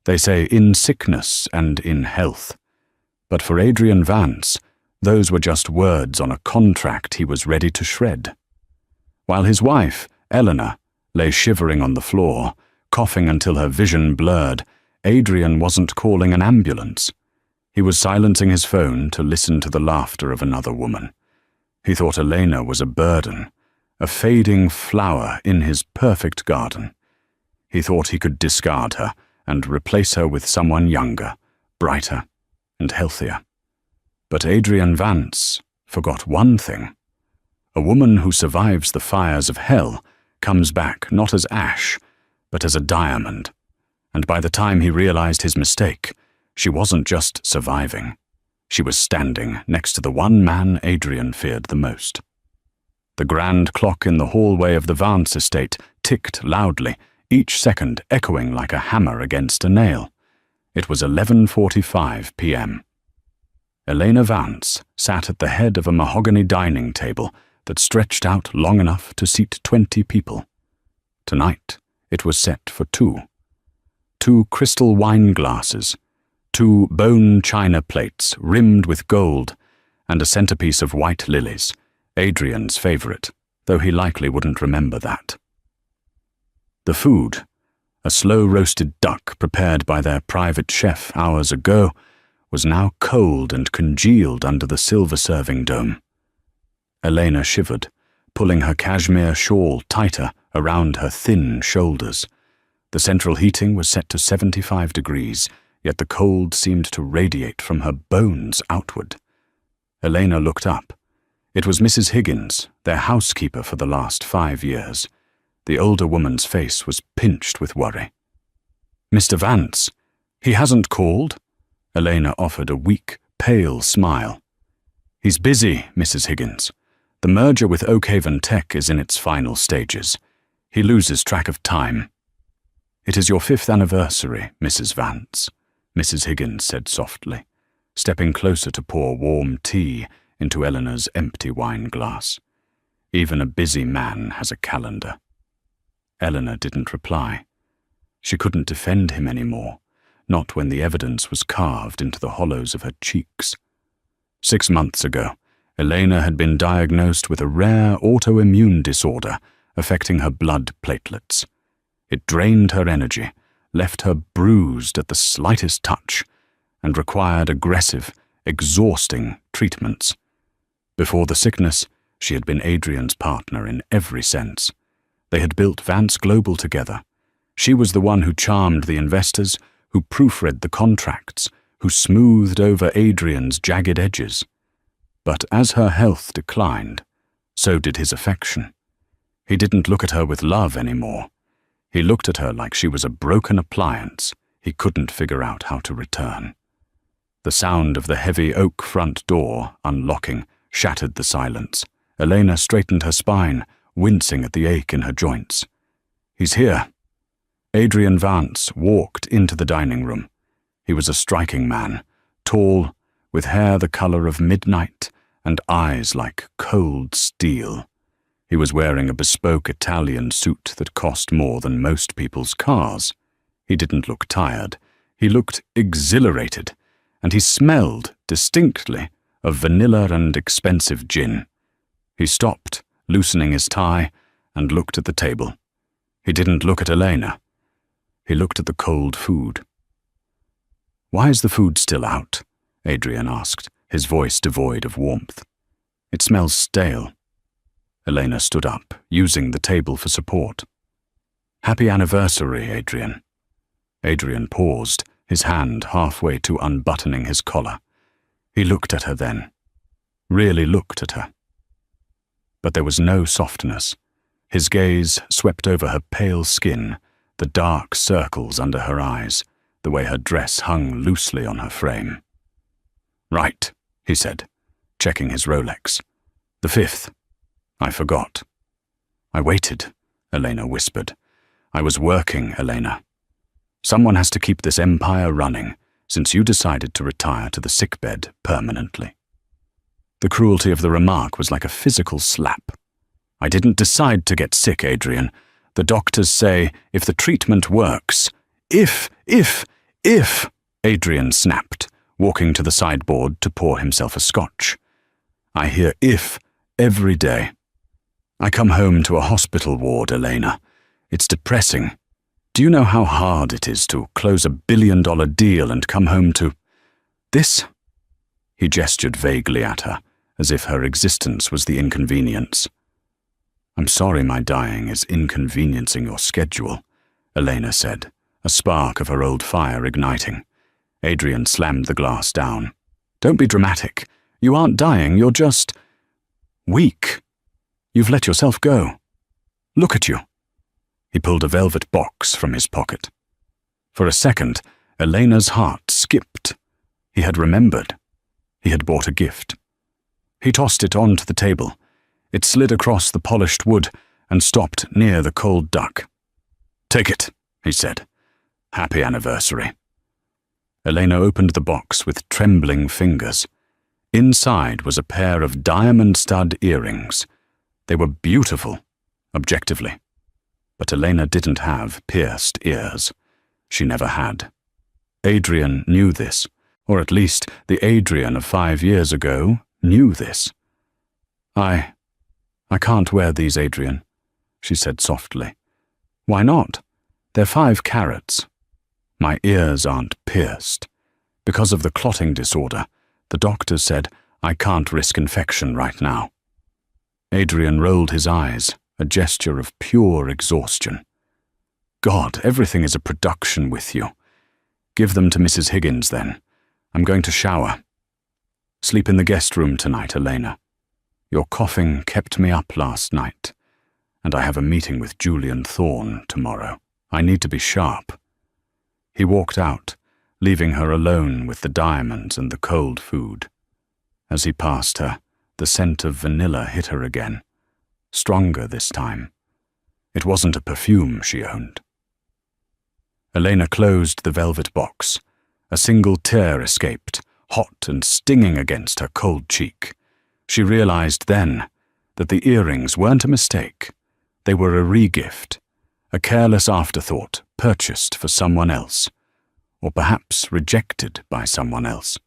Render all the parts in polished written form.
They say in sickness and in health. But for Adrian Vance, those were just words on a contract he was ready to shred. While his wife, Eleanor, lay shivering on the floor, coughing until her vision blurred, Adrian wasn't calling an ambulance. He was silencing his phone to listen to the laughter of another woman. He thought Elena was a burden, a fading flower in his perfect garden. He thought he could discard her and replace her with someone younger, brighter, and healthier. But Adrian Vance forgot one thing. A woman who survives the fires of hell comes back not as ash, but as a diamond. And by the time he realized his mistake, she wasn't just surviving. She was standing next to the one man Adrian feared the most. The grand clock in the hallway of the Vance estate ticked loudly, each second echoing like a hammer against a nail. It was 11:45 p.m. Elena Vance sat at the head of a mahogany dining table that stretched out long enough to seat 20 people. Tonight, it was set for two. 2 crystal wine glasses, 2 bone china plates rimmed with gold, and a centerpiece of white lilies, Adrian's favorite, though he likely wouldn't remember that. The food, a slow-roasted duck prepared by their private chef hours ago, was now cold and congealed under the silver serving dome. Elena shivered, pulling her cashmere shawl tighter around her thin shoulders. The central heating was set to 75 degrees, yet the cold seemed to radiate from her bones outward. Elena looked up. It was Mrs. Higgins, their housekeeper for the last 5 years. The older woman's face was pinched with worry. "Mr. Vance, he hasn't called?" Elena offered a weak, pale smile. "He's busy, Mrs. Higgins. The merger with Oakhaven Tech is in its final stages. He loses track of time." "It is your 5th anniversary, Mrs. Vance," Mrs. Higgins said softly, stepping closer to pour warm tea into Eleanor's empty wine glass. Even a busy man has a calendar. Eleanor didn't reply. She couldn't defend him anymore, not when the evidence was carved into the hollows of her cheeks. 6 months ago, Elena had been diagnosed with a rare autoimmune disorder affecting her blood platelets. It drained her energy, left her bruised at the slightest touch, and required aggressive, exhausting treatments. Before the sickness, she had been Adrian's partner in every sense. They had built Vance Global together. She was the one who charmed the investors, who proofread the contracts, who smoothed over Adrian's jagged edges. But as her health declined, so did his affection. He didn't look at her with love anymore. He looked at her like she was a broken appliance he couldn't figure out how to return. The sound of the heavy oak front door unlocking shattered the silence. Elena straightened her spine, wincing at the ache in her joints. "He's here." Adrian Vance walked into the dining room. He was a striking man, tall, with hair the color of midnight and eyes like cold steel. He was wearing a bespoke Italian suit that cost more than most people's cars. He didn't look tired. He looked exhilarated, and he smelled, distinctly, of vanilla and expensive gin. He stopped, loosening his tie, and looked at the table. He didn't look at Elena. He looked at the cold food. "Why is the food still out?" Adrian asked, his voice devoid of warmth. "It smells stale." Elena stood up, using the table for support. "Happy anniversary, Adrian." Adrian paused, his hand halfway to unbuttoning his collar. He looked at her then, really looked at her. But there was no softness. His gaze swept over her pale skin, the dark circles under her eyes, the way her dress hung loosely on her frame. "Right," he said, checking his Rolex. "The 5th. I forgot." "I waited," Elena whispered. "I was working, Elena. Someone has to keep this empire running, since you decided to retire to the sickbed permanently." The cruelty of the remark was like a physical slap. "I didn't decide to get sick, Adrian. The doctors say if the treatment works, if If, Adrian snapped, walking to the sideboard to pour himself a scotch. I hear if every day. I come home to a hospital ward, Elena. It's depressing. Do you know how hard it is to close $1 billion deal and come home to this? He gestured vaguely at her, as if her existence was the inconvenience. I'm sorry my dying is inconveniencing your schedule, Elena said, a spark of her old fire igniting. Adrian slammed the glass down. Don't be dramatic. You aren't dying, you're just weak. You've let yourself go. Look at you. He pulled a velvet box from his pocket. For a second, Elena's heart skipped. He had remembered. He had bought a gift. He tossed it onto the table. It slid across the polished wood and stopped near the cold duck. Take it, he said. Happy anniversary. Elena opened the box with trembling fingers. Inside was a pair of diamond stud earrings. They were beautiful, objectively. But Elena didn't have pierced ears. She never had. Adrian knew this, or at least the Adrian of 5 years ago knew this. I can't wear these, Adrian, she said softly. Why not? They're 5 carats. My ears aren't pierced. Because of the clotting disorder, the doctor said I can't risk infection right now. Adrian rolled his eyes, a gesture of pure exhaustion. God, everything is a production with you. Give them to Mrs. Higgins, then. I'm going to shower. Sleep in the guest room tonight, Elena. Your coughing kept me up last night, and I have a meeting with Julian Thorne tomorrow. I need to be sharp. He walked out, leaving her alone with the diamonds and the cold food. As he passed her, the scent of vanilla hit her again, stronger this time. It wasn't a perfume she owned. Elena closed the velvet box. A single tear escaped, hot and stinging against her cold cheek. She realized then that the earrings weren't a mistake. They were a regift, a careless afterthought purchased for someone else, or perhaps rejected by someone else.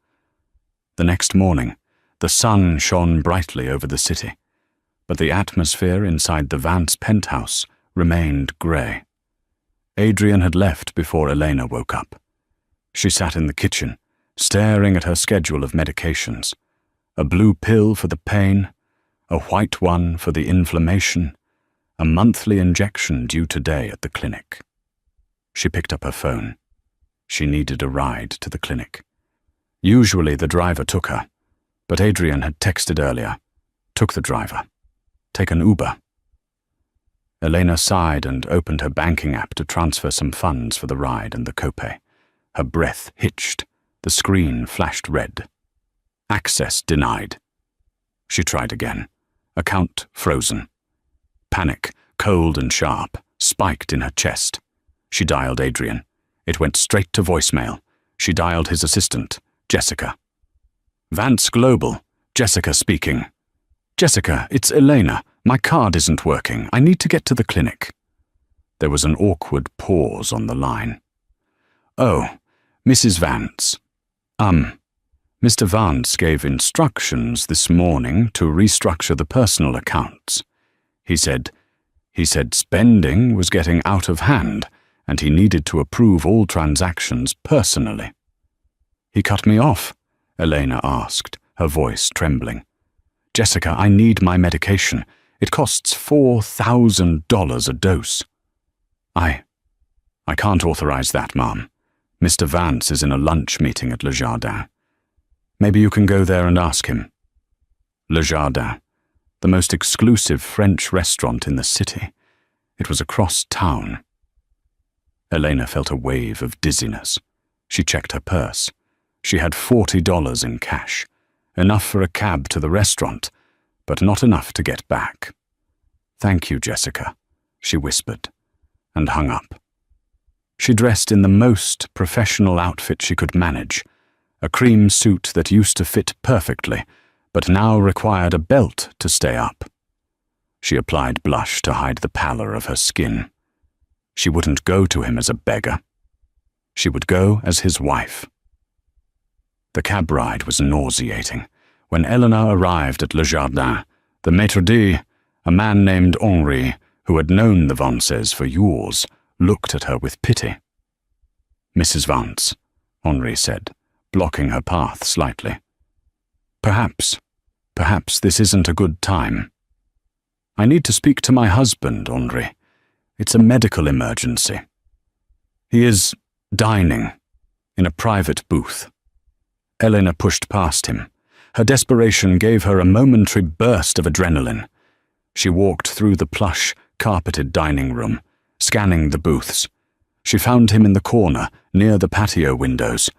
The next morning, the sun shone brightly over the city, but the atmosphere inside the Vance penthouse remained grey. Adrian had left before Elena woke up. She sat in the kitchen, staring at her schedule of medications. A blue pill for the pain, a white one for the inflammation, a monthly injection due today at the clinic. She picked up her phone. She needed a ride to the clinic. Usually the driver took her, but Adrian had texted earlier. Took the driver. Take an Uber. Elena sighed and opened her banking app to transfer some funds for the ride and the copay. Her breath hitched. The screen flashed red. Access denied. She tried again. Account frozen. Panic, cold and sharp, spiked in her chest. She dialed Adrian. It went straight to voicemail. She dialed his assistant, Jessica. Vance Global, Jessica speaking. Jessica, it's Elena. My card isn't working. I need to get to the clinic. There was an awkward pause on the line. Oh, Mrs. Vance. Mr. Vance gave instructions this morning to restructure the personal accounts. He said spending was getting out of hand and he needed to approve all transactions personally. He cut me off, Elena asked, her voice trembling. Jessica, I need my medication. It costs $4,000 a dose. I can't authorize that, Ma'am. Mr. Vance is in a lunch meeting at Le Jardin. Maybe you can go there and ask him. Le Jardin, the most exclusive French restaurant in the city. It was across town. Elena felt a wave of dizziness. She checked her purse. She had $40 in cash, enough for a cab to the restaurant, but not enough to get back. Thank you, Jessica, she whispered, and hung up. She dressed in the most professional outfit she could manage, a cream suit that used to fit perfectly, but now required a belt to stay up. She applied blush to hide the pallor of her skin. She wouldn't go to him as a beggar. She would go as his wife. The cab ride was nauseating. When Eleanor arrived at Le Jardin, the maître d', a man named Henri, who had known the Vances for years, looked at her with pity. "Mrs. Vance," Henri said, blocking her path slightly. Perhaps this isn't a good time." "I need to speak to my husband, Henri. It's a medical emergency. He is dining in a private booth." Elena pushed past him. Her desperation gave her a momentary burst of adrenaline. She walked through the plush, carpeted dining room, scanning the booths. She found him in the corner, near the patio windows.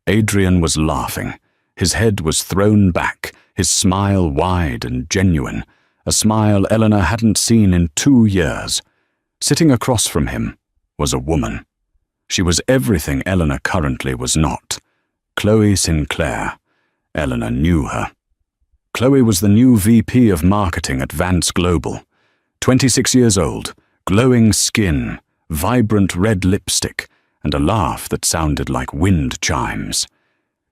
Adrian was laughing. His head was thrown back, his smile wide and genuine, a smile Eleanor hadn't seen in 2 years. Sitting across from him was a woman. She was everything Eleanor currently was not. Chloe Sinclair. Eleanor knew her. Chloe was the new VP of marketing at Vance Global. 26 years old, glowing skin, vibrant red lipstick, and a laugh that sounded like wind chimes.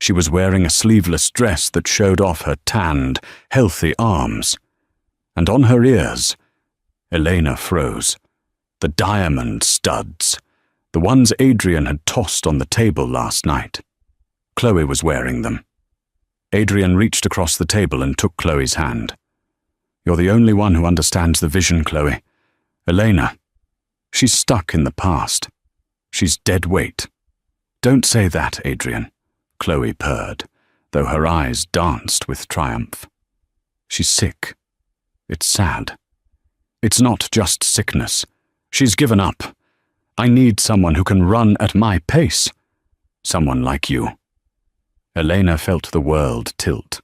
She was wearing a sleeveless dress that showed off her tanned, healthy arms. And on her ears, Elena froze. The diamond studs, the ones Adrian had tossed on the table last night. Chloe was wearing them. Adrian reached across the table and took Chloe's hand. "You're the only one who understands the vision, Chloe. Elena, she's stuck in the past. She's dead weight." "Don't say that, Adrian," Chloe purred, though her eyes danced with triumph. "She's sick. It's sad. It's not just sickness. She's given up. I need someone who can run at my pace. Someone like you." Elena felt the world tilt.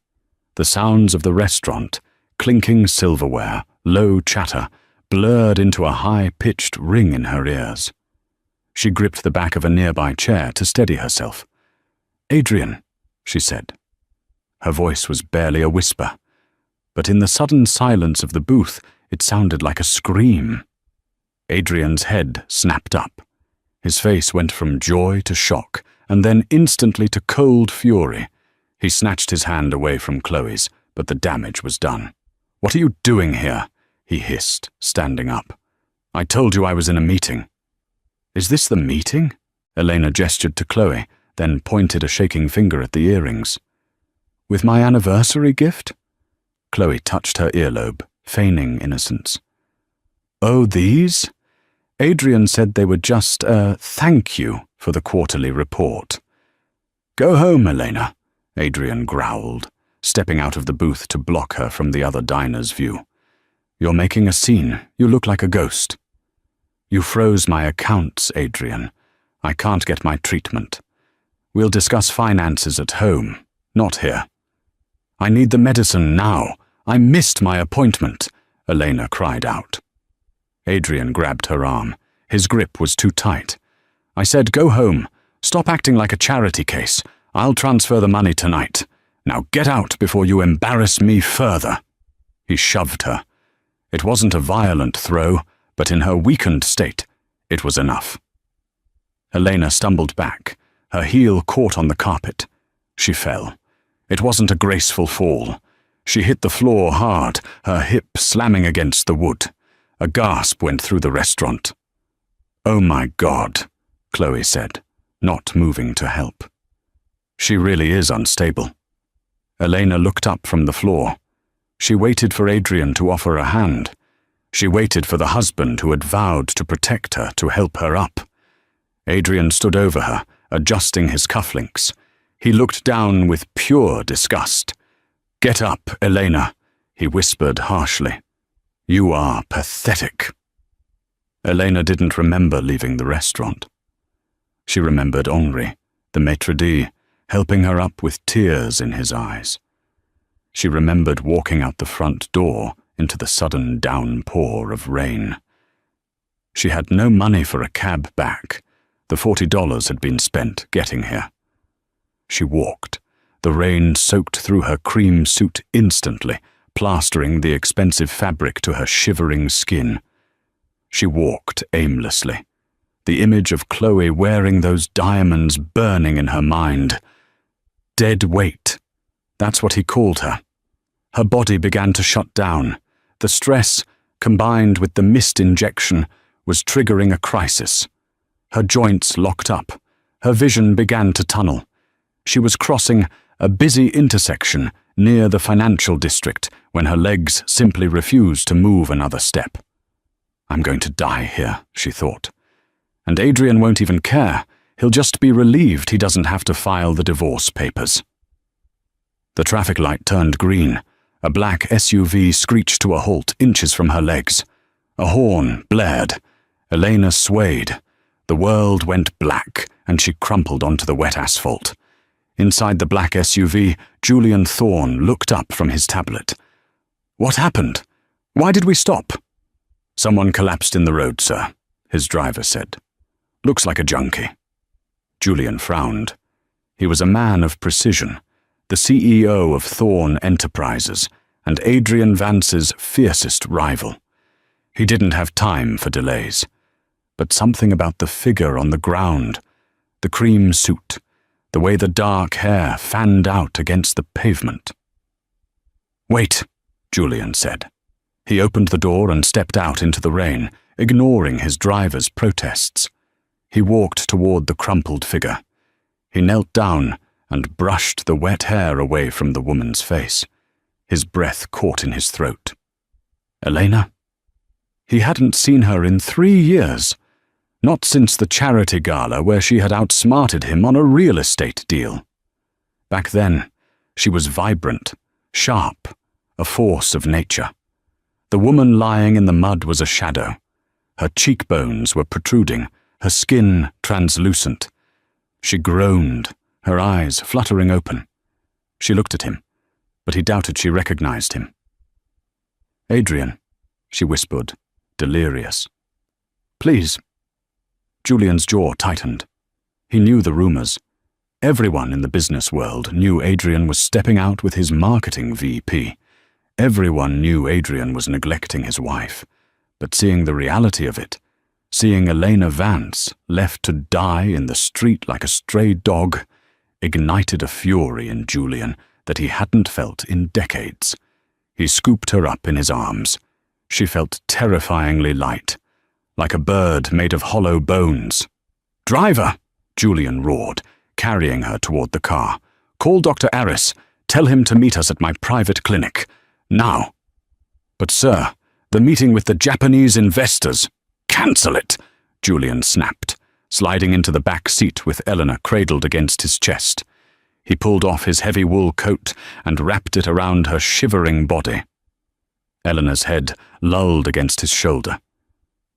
The sounds of the restaurant, clinking silverware, low chatter, blurred into a high-pitched ring in her ears. She gripped the back of a nearby chair to steady herself. "Adrian," she said. Her voice was barely a whisper, but in the sudden silence of the booth, it sounded like a scream. Adrian's head snapped up. His face went from joy to shock, and then instantly to cold fury. He snatched his hand away from Chloe's, but the damage was done. "What are you doing here?" he hissed, standing up. "I told you I was in a meeting." "Is this the meeting?" Elena gestured to Chloe, then pointed a shaking finger at the earrings. "With my anniversary gift?" Chloe touched her earlobe, feigning innocence. "Oh, these?" Adrian said they were just a thank you for the quarterly report. "Go home, Elena," Adrian growled, stepping out of the booth to block her from the other diner's view. "You're making a scene. You look like a ghost." "You froze my accounts, Adrian. I can't get my treatment. We'll discuss finances at home, not here." "I need the medicine now. I missed my appointment," Elena cried out. Adrian grabbed her arm. His grip was too tight. "I said go home. Stop acting like a charity case. I'll transfer the money tonight. Now get out before you embarrass me further." He shoved her. It wasn't a violent throw, but in her weakened state, it was enough. Elena stumbled back. Her heel caught on the carpet. She fell. It wasn't a graceful fall. She hit the floor hard, her hip slamming against the wood. A gasp went through the restaurant. "Oh my God," Chloe said, not moving to help. "She really is unstable." Elena looked up from the floor. She waited for Adrian to offer a hand. She waited for the husband who had vowed to protect her to help her up. Adrian stood over her, adjusting his cufflinks. He looked down with pure disgust. "Get up, Elena," he whispered harshly. "You are pathetic." Elena didn't remember leaving the restaurant. She remembered Henri, the maître d', helping her up with tears in his eyes. She remembered walking out the front door into the sudden downpour of rain. She had no money for a cab back. The $40 had been spent getting here. She walked. The rain soaked through her cream suit instantly, plastering the expensive fabric to her shivering skin. She walked aimlessly. the image of Chloe wearing those diamonds burning in her mind. Dead weight. That's what he called her. Her body began to shut down. The stress, combined with the mist injection, was triggering a crisis. Her joints locked up. Her vision began to tunnel. She was crossing a busy intersection near the financial district when her legs simply refused to move another step. I'm going to die here, she thought. And Adrian won't even care. He'll just be relieved he doesn't have to file the divorce papers. The traffic light turned green. A black SUV screeched to a halt inches from her legs. A horn blared. Elena swayed. The world went black, and she crumpled onto the wet asphalt. Inside the black SUV, Julian Thorne looked up from his tablet. What happened? Why did we stop? Someone collapsed in the road, sir, his driver said. Looks like a junkie. Julian frowned. He was a man of precision, the CEO of Thorne Enterprises, and Adrian Vance's fiercest rival. He didn't have time for delays. But something about the figure on the ground, the cream suit, the way the dark hair fanned out against the pavement. Wait, Julian said. He opened the door and stepped out into the rain, ignoring his driver's protests. He walked toward the crumpled figure. He knelt down and brushed the wet hair away from the woman's face. His breath caught in his throat. Elena? He hadn't seen her in 3 years. Not since the charity gala where she had outsmarted him on a real estate deal. Back then, she was vibrant, sharp, a force of nature. The woman lying in the mud was a shadow. Her cheekbones were protruding, her skin translucent. She groaned, her eyes fluttering open. She looked at him, but he doubted she recognized him. Adrian, she whispered, delirious. Please. Julian's jaw tightened. He knew the rumors. Everyone in the business world knew Adrian was stepping out with his marketing VP. Everyone knew Adrian was neglecting his wife. But seeing the reality of it, seeing Elena Vance left to die in the street like a stray dog, ignited a fury in Julian that he hadn't felt in decades. He scooped her up in his arms. She felt terrifyingly light, like a bird made of hollow bones. Driver, Julian roared, carrying her toward the car. Call Dr. Aris. Tell him to meet us at my private clinic. Now. But sir, the meeting with the Japanese investors. Cancel it, Julian snapped, sliding into the back seat with Eleanor cradled against his chest. He pulled off his heavy wool coat and wrapped it around her shivering body. Eleanor's head lulled against his shoulder.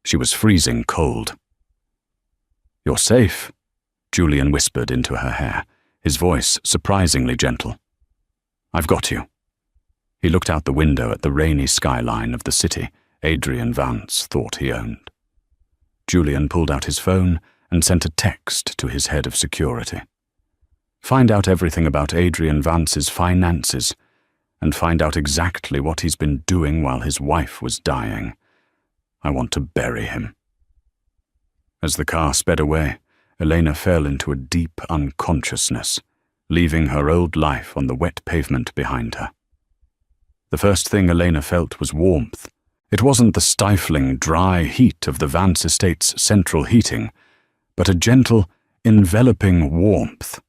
She was freezing cold. You're safe, Julian whispered into her hair, his voice surprisingly gentle. I've got you. He looked out the window at the rainy skyline of the city Adrian Vance thought he owned. Julian pulled out his phone and sent a text to his head of security. Find out everything about Adrian Vance's finances, and find out exactly what he's been doing while his wife was dying. I want to bury him. As the car sped away, Elena fell into a deep unconsciousness, leaving her old life on the wet pavement behind her. The first thing Elena felt was warmth. It wasn't the stifling, dry heat of the Vance estate's central heating, but a gentle, enveloping warmth,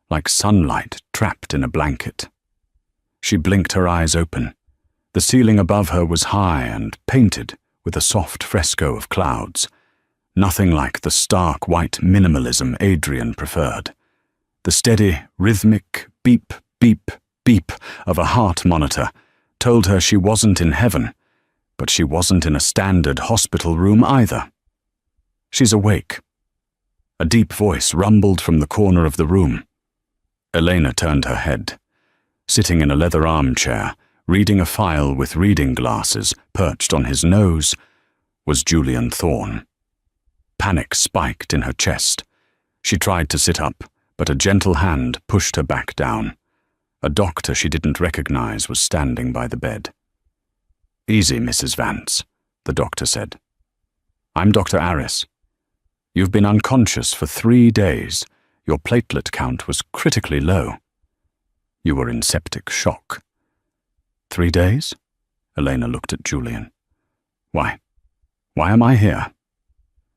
like sunlight trapped in a blanket. She blinked her eyes open. The ceiling above her was high and painted with a soft fresco of clouds, nothing like the stark white minimalism Adrian preferred. The steady, rhythmic beep, beep, beep of a heart monitor told her she wasn't in heaven, but she wasn't in a standard hospital room either. She's awake. A deep voice rumbled from the corner of the room. Elena turned her head. Sitting in a leather armchair, reading a file with reading glasses perched on his nose, was Julian Thorne. Panic spiked in her chest. She tried to sit up, but a gentle hand pushed her back down. A doctor she didn't recognize was standing by the bed. Easy, Mrs. Vance, the doctor said. I'm Dr. Aris. You've been unconscious for 3 days. Your platelet count was critically low. You were in septic shock. 3 days? Elena looked at Julian. Why am I here?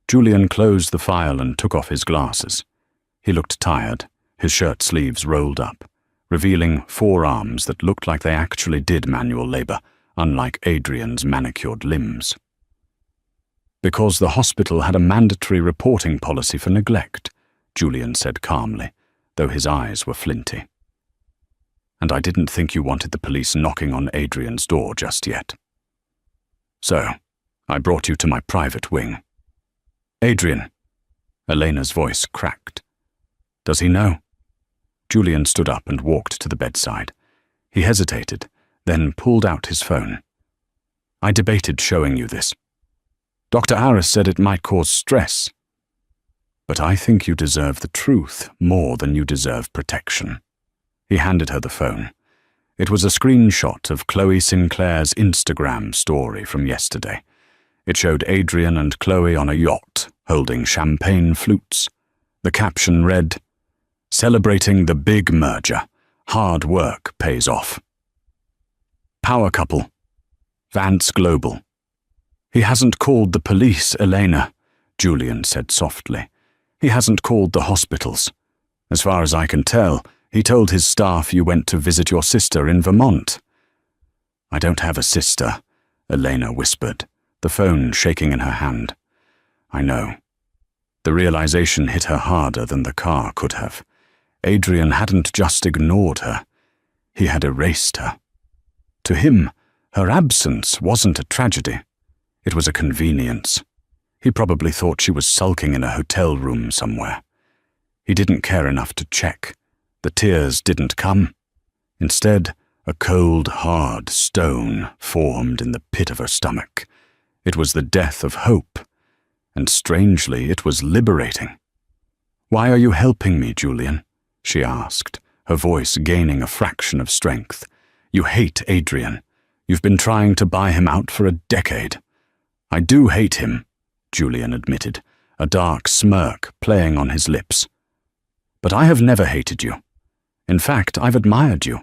Julian closed the file and took off his glasses. He looked tired, his shirt sleeves rolled up, revealing forearms that looked like they actually did manual labor, unlike Adrian's manicured limbs. Because the hospital had a mandatory reporting policy for neglect, Julian said calmly, though his eyes were flinty. And I didn't think you wanted the police knocking on Adrian's door just yet. So, I brought you to my private wing. Adrian. Elena's voice cracked. Does he know? Julian stood up and walked to the bedside. He hesitated, then pulled out his phone. I debated showing you this. Dr. Aris said it might cause stress. But I think you deserve the truth more than you deserve protection. He handed her the phone. It was a screenshot of Chloe Sinclair's Instagram story from yesterday. It showed Adrian and Chloe on a yacht, holding champagne flutes. The caption read, "Celebrating the big merger. Hard work pays off." Power couple. Vance Global. He hasn't called the police, Elena, Julian said softly. He hasn't called the hospitals. As far as I can tell, he told his staff you went to visit your sister in Vermont. I don't have a sister, Elena whispered, the phone shaking in her hand. I know. The realization hit her harder than the car could have. Adrian hadn't just ignored her. He had erased her. To him, her absence wasn't a tragedy. It was a convenience. He probably thought she was sulking in a hotel room somewhere. He didn't care enough to check. The tears didn't come. Instead, a cold, hard stone formed in the pit of her stomach. It was the death of hope, and strangely, it was liberating. Why are you helping me, Julian? She asked, her voice gaining a fraction of strength. You hate Adrian. You've been trying to buy him out for a decade. I do hate him, Julian admitted, a dark smirk playing on his lips. But I have never hated you. In fact, I've admired you.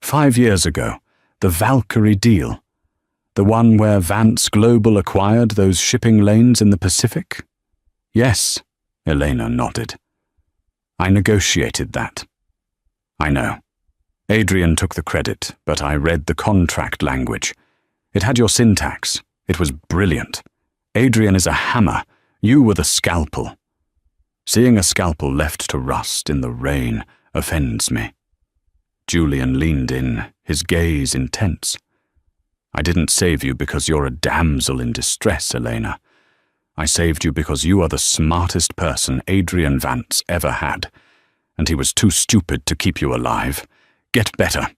5 years ago, the Valkyrie deal. The one where Vance Global acquired those shipping lanes in the Pacific? Yes, Elena nodded. I negotiated that. I know. Adrian took the credit, but I read the contract language. It had your syntax. It was brilliant. Adrian is a hammer. You were the scalpel. Seeing a scalpel left to rust in the rain offends me. Julian leaned in, his gaze intense. I didn't save you because you're a damsel in distress, Elena. I saved you because you are the smartest person Adrian Vance ever had, and he was too stupid to keep you alive. Get better.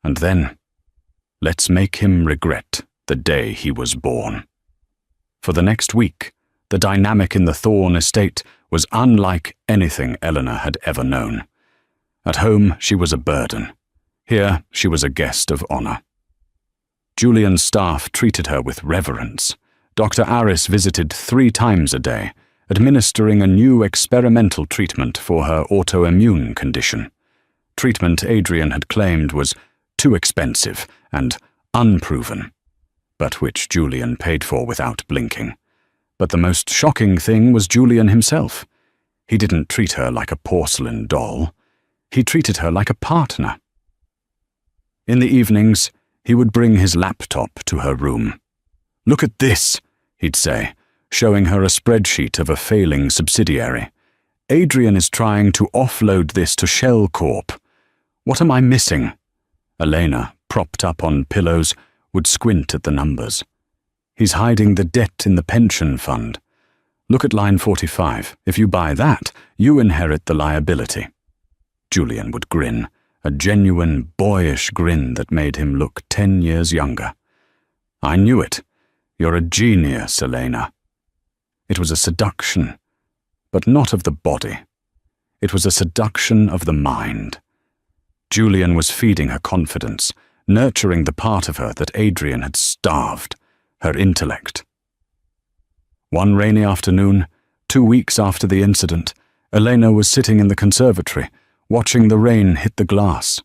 And then, let's make him regret the day he was born. For the next week, the dynamic in the Thorne estate was unlike anything Eleanor had ever known. At home, she was a burden. Here, she was a guest of honor. Julian's staff treated her with reverence. Dr. Aris visited 3 times a day, administering a new experimental treatment for her autoimmune condition. Treatment Adrian had claimed was too expensive and unproven, but which Julian paid for without blinking. But the most shocking thing was Julian himself. He didn't treat her like a porcelain doll. He treated her like a partner. In the evenings, he would bring his laptop to her room. Look at this, he'd say, showing her a spreadsheet of a failing subsidiary. Adrian is trying to offload this to Shell Corp. What am I missing? Elena, propped up on pillows, would squint at the numbers. He's hiding the debt in the pension fund. Look at line 45. If you buy that, you inherit the liability. Julian would grin, a genuine, boyish grin that made him look 10 years younger. I knew it. You're a genius, Elena. It was a seduction, but not of the body. It was a seduction of the mind. Julian was feeding her confidence, nurturing the part of her that Adrian had starved, her intellect. One rainy afternoon, 2 weeks after the incident, Elena was sitting in the conservatory, watching the rain hit the glass.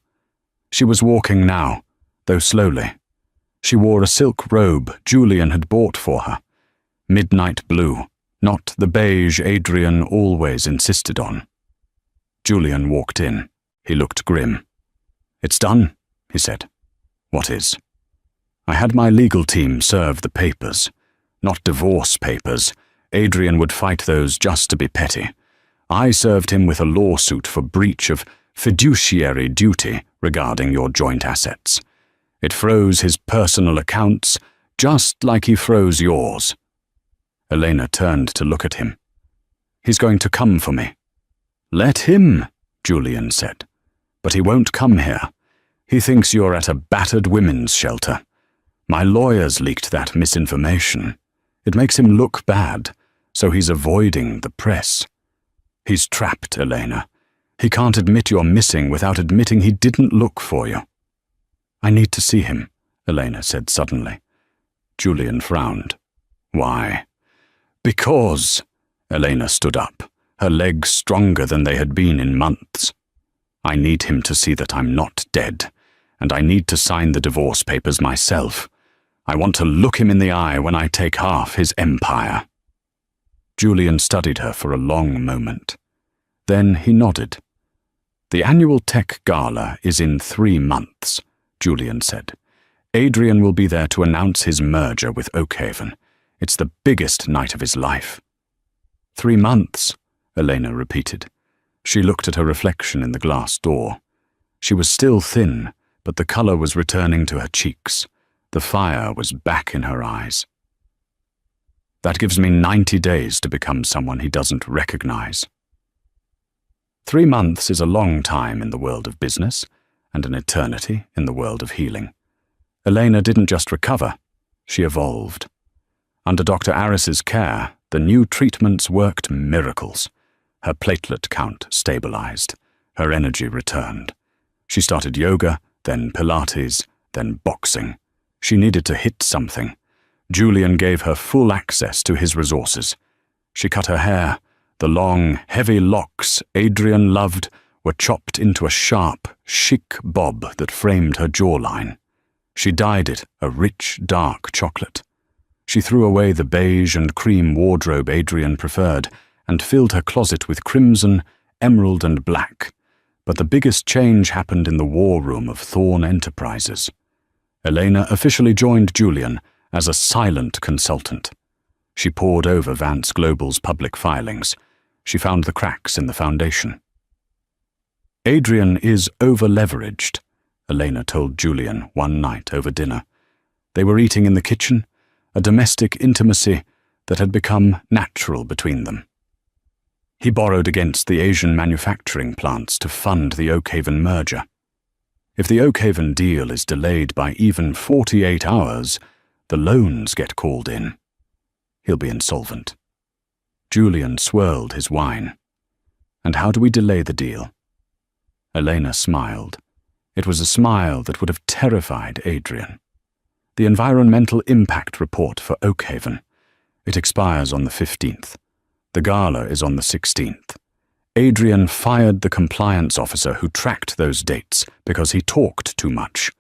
She was walking now, though slowly. She wore a silk robe Julian had bought for her. Midnight blue, not the beige Adrian always insisted on. Julian walked in. He looked grim. "It's done," he said. "What is?" "I had my legal team serve the papers. Not divorce papers. Adrian would fight those just to be petty. I served him with a lawsuit for breach of fiduciary duty regarding your joint assets. It froze his personal accounts, just like he froze yours." Elena turned to look at him. "He's going to come for me." "Let him," Julian said. "But he won't come here. He thinks you're at a battered women's shelter. My lawyers leaked that misinformation. It makes him look bad, so he's avoiding the press. He's trapped, Elena. He can't admit you're missing without admitting he didn't look for you." "I need to see him," Elena said suddenly. Julian frowned. "Why?" "Because," Elena stood up, her legs stronger than they had been in months. "I need him to see that I'm not dead, and I need to sign the divorce papers myself. I want to look him in the eye when I take half his empire." Julian studied her for a long moment. Then he nodded. "The annual tech gala is in 3 months, Julian said. "Adrian will be there to announce his merger with Oakhaven. It's the biggest night of his life." 3 months, Elena repeated. She looked at her reflection in the glass door. She was still thin, but the color was returning to her cheeks. The fire was back in her eyes. "That gives me 90 days to become someone he doesn't recognize." 3 months is a long time in the world of business, and an eternity in the world of healing. Elena didn't just recover, she evolved. Under Dr. Aris's care, the new treatments worked miracles. Her platelet count stabilized. Her energy returned. She started yoga, then Pilates, then boxing. She needed to hit something. Julian gave her full access to his resources. She cut her hair. The long, heavy locks Adrian loved were chopped into a sharp, chic bob that framed her jawline. She dyed it a rich, dark chocolate. She threw away the beige and cream wardrobe Adrian preferred and filled her closet with crimson, emerald, and black. But the biggest change happened in the war room of Thorn Enterprises. Elena officially joined Julian as a silent consultant. She pored over Vance Global's public filings. She found the cracks in the foundation. "Adrian is over-leveraged," Elena told Julian one night over dinner. They were eating in the kitchen, a domestic intimacy that had become natural between them. "He borrowed against the Asian manufacturing plants to fund the Oakhaven merger. If the Oakhaven deal is delayed by even 48 hours, the loans get called in. He'll be insolvent." Julian swirled his wine. "And how do we delay the deal?" Elena smiled. It was a smile that would have terrified Adrian. "The environmental impact report for Oakhaven. It expires on the 15th. The gala is on the 16th. Adrian fired the compliance officer who tracked those dates because he talked too much.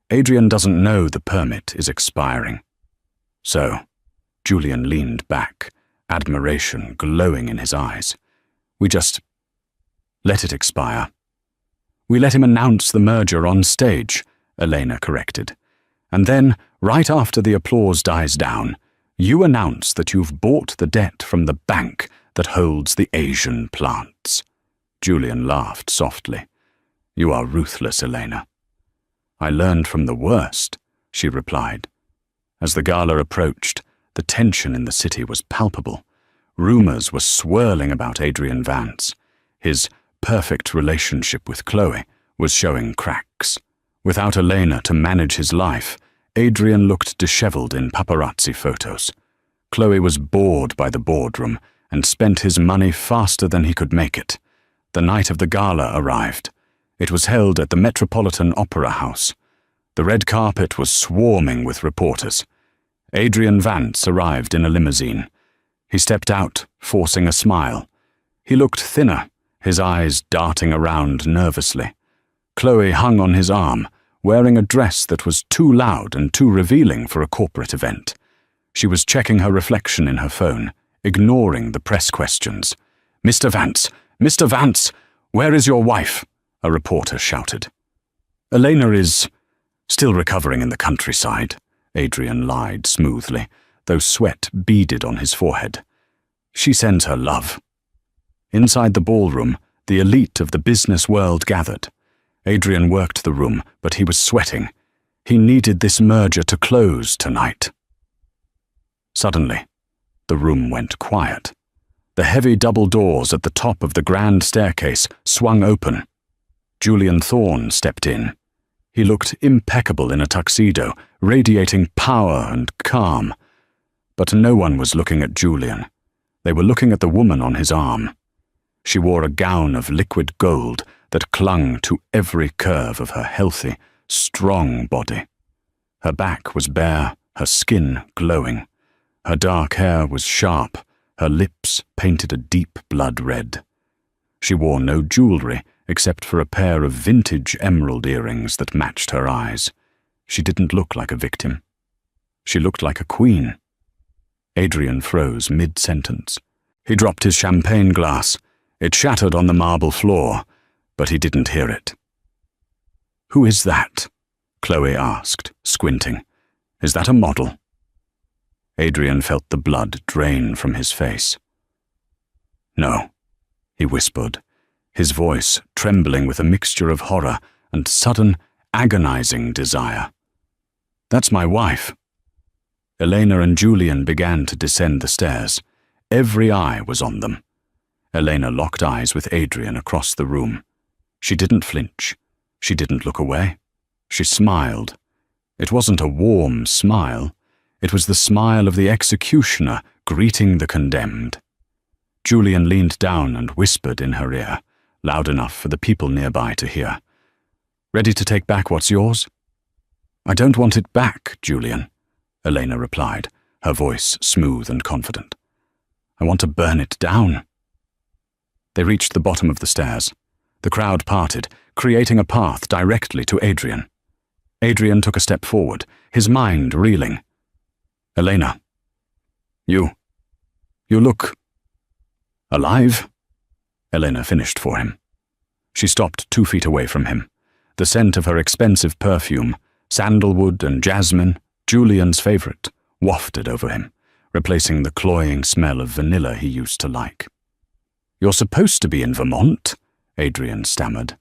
Adrian doesn't know the permit is expiring." "So," Julian leaned back, admiration glowing in his eyes, "we just let it expire." "We let him announce the merger on stage," Elena corrected. "And then, right after the applause dies down, you announce that you've bought the debt from the bank that holds the Asian plants." Julian laughed softly. "You are ruthless, Elena." "I learned from the worst," she replied. As the gala approached, the tension in the city was palpable. Rumors were swirling about Adrian Vance. His perfect relationship with Chloe was showing cracks. Without Elena to manage his life, Adrian looked disheveled in paparazzi photos. Chloe was bored by the boardroom and spent his money faster than he could make it. The night of the gala arrived. It was held at the Metropolitan Opera House. The red carpet was swarming with reporters. Adrian Vance arrived in a limousine. He stepped out, forcing a smile. He looked thinner, his eyes darting around nervously. Chloe hung on his arm, wearing a dress that was too loud and too revealing for a corporate event. She was checking her reflection in her phone, ignoring the press questions. "Mr. Vance! Mr. Vance! Where is your wife?" a reporter shouted. "Elena is still recovering in the countryside," Adrian lied smoothly, though sweat beaded on his forehead. "She sends her love." Inside the ballroom, the elite of the business world gathered. Adrian worked the room, but he was sweating. He needed this merger to close tonight. Suddenly, the room went quiet. The heavy double doors at the top of the grand staircase swung open. Julian Thorne stepped in. He looked impeccable in a tuxedo, radiating power and calm. But no one was looking at Julian. They were looking at the woman on his arm. She wore a gown of liquid gold that clung to every curve of her healthy, strong body. Her back was bare, her skin glowing. Her dark hair was sharp, her lips painted a deep blood red. She wore no jewelry except for a pair of vintage emerald earrings that matched her eyes. She didn't look like a victim. She looked like a queen. Adrian froze mid-sentence. He dropped his champagne glass. It shattered on the marble floor, but he didn't hear it. "Who is that?" Chloe asked, squinting. "Is that a model?" Adrian felt the blood drain from his face. "No," he whispered, his voice trembling with a mixture of horror and sudden, agonizing desire. "That's my wife." Elena and Julian began to descend the stairs. Every eye was on them. Elena locked eyes with Adrian across the room. She didn't flinch. She didn't look away. She smiled. It wasn't a warm smile. It was the smile of the executioner greeting the condemned. Julian leaned down and whispered in her ear, loud enough for the people nearby to hear. "Ready to take back what's yours?" "I don't want it back, Julian," Elena replied, her voice smooth and confident. "I want to burn it down." They reached the bottom of the stairs. The crowd parted, creating a path directly to Adrian. Adrian took a step forward, his mind reeling. "Elena, you look alive?" Elena finished for him. She stopped 2 feet away from him. The scent of her expensive perfume, sandalwood and jasmine, Julian's favorite, wafted over him, replacing the cloying smell of vanilla he used to like. "You're supposed to be in Vermont," Adrian stammered.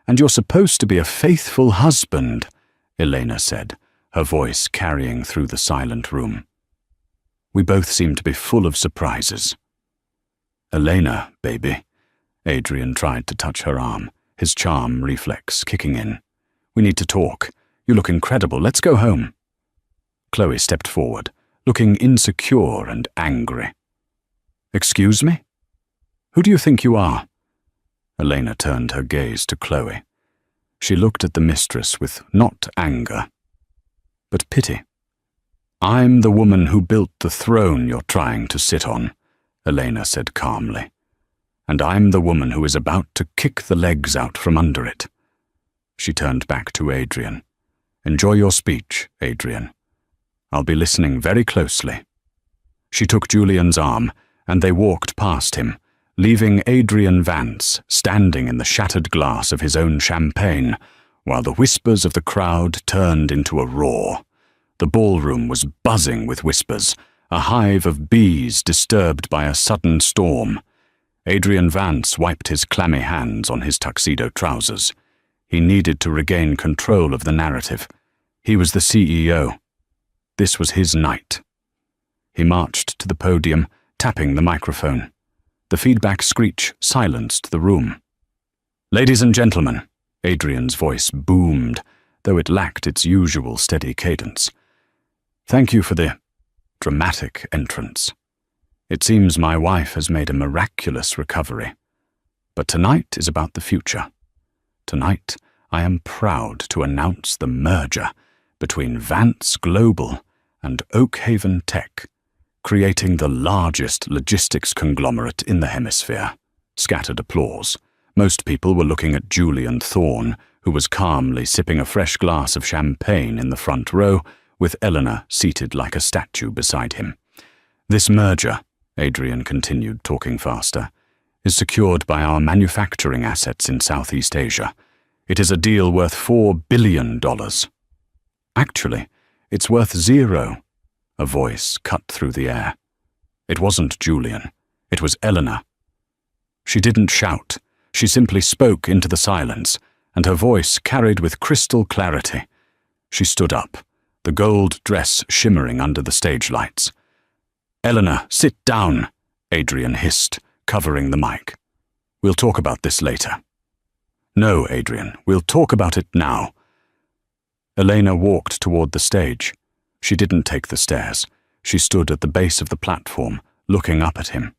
"And you're supposed to be a faithful husband," Elena said, her voice carrying through the silent room. We both seemed to be full of surprises. "Elena, baby." Adrian tried to touch her arm, his charm reflex kicking in. "We need to talk. You look incredible. Let's go home." Chloe stepped forward, looking insecure and angry. "Excuse me? Who do you think you are?" Elena turned her gaze to Chloe. She looked at the mistress with not anger, but pity. "I'm the woman who built the throne you're trying to sit on," Elena said calmly. "And I'm the woman who is about to kick the legs out from under it." She turned back to Adrian. "Enjoy your speech, Adrian. I'll be listening very closely." She took Julian's arm, and they walked past him, leaving Adrian Vance standing in the shattered glass of his own champagne, while the whispers of the crowd turned into a roar. The ballroom was buzzing with whispers, a hive of bees disturbed by a sudden storm. Adrian Vance wiped his clammy hands on his tuxedo trousers. He needed to regain control of the narrative. He was the CEO. This was his night. He marched to the podium, tapping the microphone. The feedback screech silenced the room. "Ladies and gentlemen," Adrian's voice boomed, though it lacked its usual steady cadence. "Thank you for the dramatic entrance. It seems my wife has made a miraculous recovery. But tonight is about the future. Tonight, I am proud to announce the merger between Vance Global and Oak Haven Tech. creating the largest logistics conglomerate in the hemisphere. Scattered applause. Most people were looking at Julian Thorne, who was calmly sipping a fresh glass of champagne in the front row, with Eleanor seated like a statue beside him. This merger, Adrian continued, talking faster, is secured by our manufacturing assets in Southeast Asia. It is a deal worth $4 billion. Actually, it's worth 0. A voice cut through the air. It wasn't Julian. It was Eleanor. She didn't shout. She simply spoke into the silence, and her voice carried with crystal clarity. She stood up, the gold dress shimmering under the stage lights. "Eleanor, sit down," Adrian hissed, covering the mic. "We'll talk about this later." "No, Adrian, we'll talk about it now." Elena walked toward the stage. She didn't take the stairs. She stood at the base of the platform, looking up at him.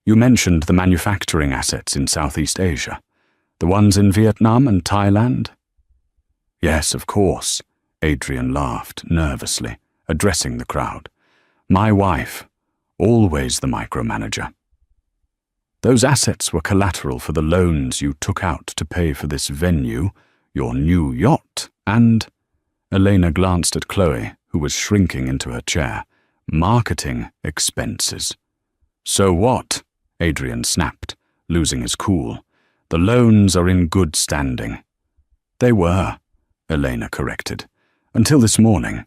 "You mentioned the manufacturing assets in Southeast Asia. The ones in Vietnam and Thailand?" "Yes, of course," Adrian laughed nervously, addressing the crowd. "My wife, always the micromanager." "Those assets were collateral for the loans you took out to pay for this venue, your new yacht, and—" Elena glanced at Chloe, who was shrinking into her chair. "Marketing expenses." "So what?" Adrian snapped, losing his cool. "The loans are in good standing." "They were," Elena corrected, "until this morning.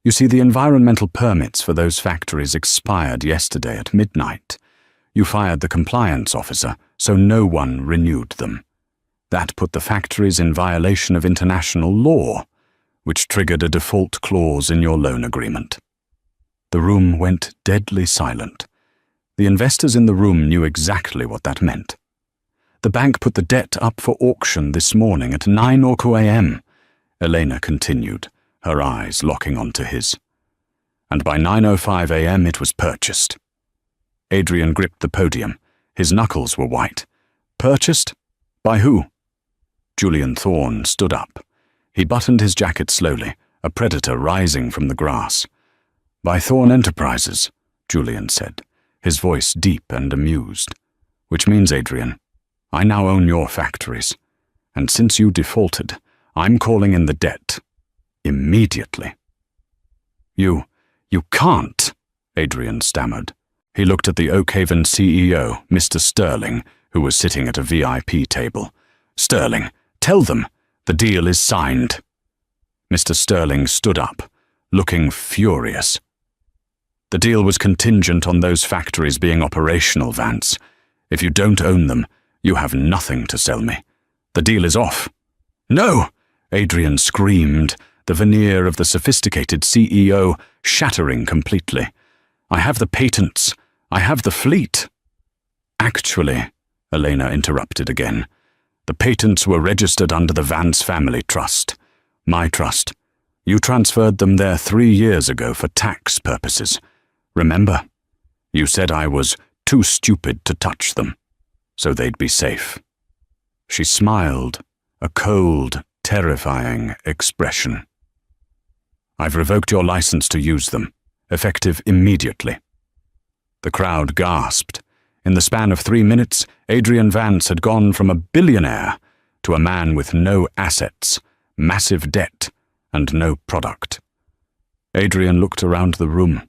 You see, the environmental permits for those factories expired yesterday at midnight. You fired the compliance officer, so no one renewed them. That put the factories in violation of international law, which triggered a default clause in your loan agreement." The room went deadly silent. The investors in the room knew exactly what that meant. "The bank put the debt up for auction this morning at 9 a.m., Elena continued, her eyes locking onto his. "And by 9:05 a.m. it was purchased." Adrian gripped the podium. His knuckles were white. "Purchased? By who?" Julian Thorne stood up. He buttoned his jacket slowly, a predator rising from the grass. "By Thorne Enterprises," Julian said, his voice deep and amused. "Which means, Adrian, I now own your factories. And since you defaulted, I'm calling in the debt. Immediately." You can't," Adrian stammered. He looked at the Oakhaven CEO, Mr. Sterling, who was sitting at a VIP table. "Sterling, tell them. The deal is signed." Mr. Sterling stood up, looking furious. "The deal was contingent on those factories being operational, Vance. If you don't own them, you have nothing to sell me. The deal is off." "No!" Adrian screamed, the veneer of the sophisticated CEO shattering completely. "I have the patents. I have the fleet." "Actually," Elena interrupted again, "the patents were registered under the Vance Family Trust. My trust. You transferred them there 3 years ago for tax purposes. Remember? You said I was too stupid to touch them, so they'd be safe." She smiled, a cold, terrifying expression. "I've revoked your license to use them, effective immediately." The crowd gasped. In the span of 3 minutes, Adrian Vance had gone from a billionaire to a man with no assets, massive debt, and no product. Adrian looked around the room.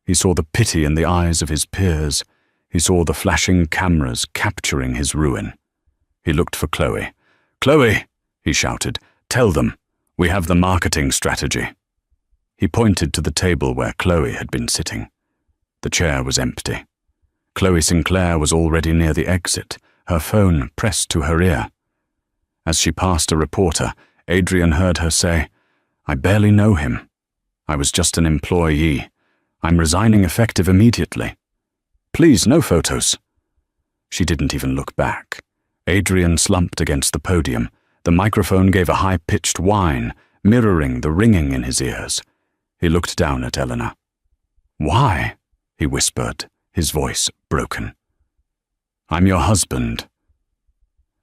He saw the pity in the eyes of his peers. He saw the flashing cameras capturing his ruin. He looked for Chloe. "Chloe," he shouted, "tell them. We have the marketing strategy." He pointed to the table where Chloe had been sitting. The chair was empty. Chloe Sinclair was already near the exit, her phone pressed to her ear. As she passed a reporter, Adrian heard her say, "I barely know him. I was just an employee. I'm resigning effective immediately. Please, no photos." She didn't even look back. Adrian slumped against the podium. The microphone gave a high-pitched whine, mirroring the ringing in his ears. He looked down at Eleanor. "Why?" he whispered, his voice broken. "I'm your husband."